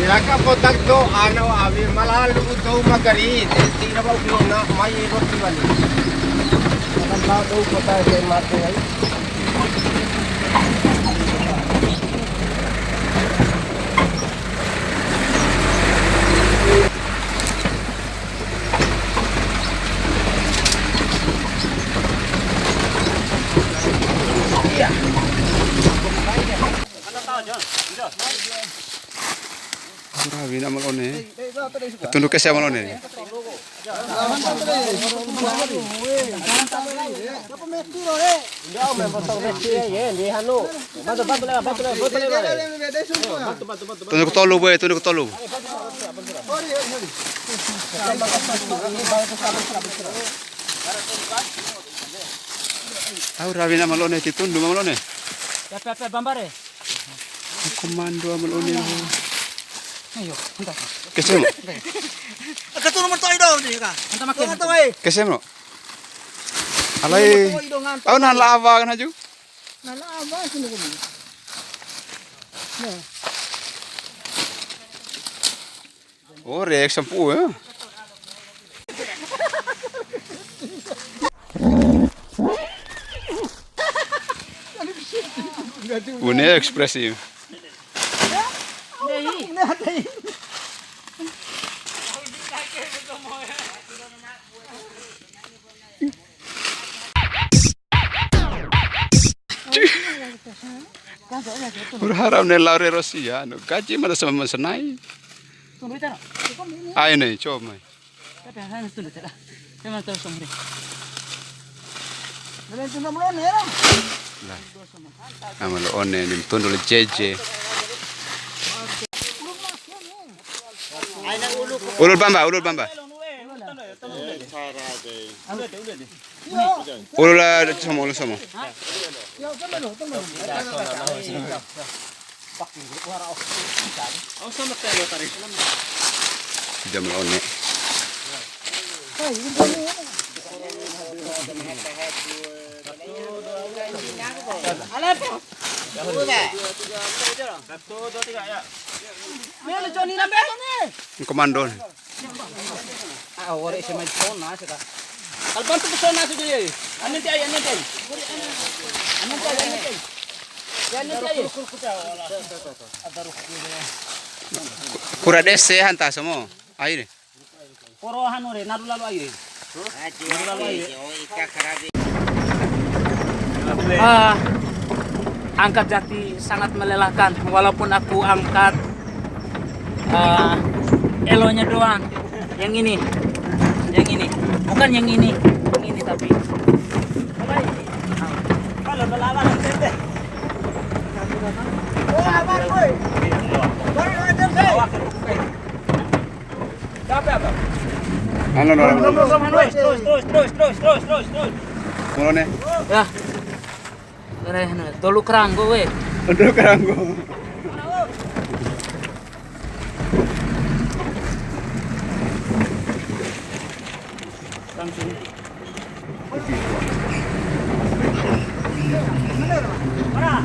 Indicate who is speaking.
Speaker 1: Ilaka kotak do ano abi malal do magari tira ba ulo na may roti bali. Alam ba do kotak kay mate ay.
Speaker 2: Grabe na malone. Tunduk kasi malone. Tunduk tolu boy, tunduk tolu. Aw rabi na malone titunduk malone.
Speaker 3: Pepe bambare.
Speaker 2: Komando malone.
Speaker 3: Ayo, hendak.
Speaker 2: Kesem.
Speaker 3: Ketu nomor toy dong ni ka. Hendak makin.
Speaker 2: Kesem no. Alai. Aw nan lava kan haju.
Speaker 3: Nala aba sino ko ni.
Speaker 2: Oh, reak sampu ya. Ini ekspresif. Berharap nih Laure Rossi ya, gaji mana sama senai. Ayo nih, coba. Amal one nih tundul jeje. Ulul bamba. Ulul sama. Jam one. Komando.
Speaker 3: Ore se mai phone na seka. Kalban tu phone na seka ye. Anne tai.
Speaker 2: Kura dese hanta semua. Air.
Speaker 3: Poro hanore naru lalu air. Angkat jati sangat melelahkan walaupun aku angkat elonya doang. Yang ini bukan yang ini tapi kalau melawan tete terus.
Speaker 2: Mulone.
Speaker 3: Ya. Tolu keranggo we.
Speaker 2: Tolu keranggo.
Speaker 3: Langsung. Mana?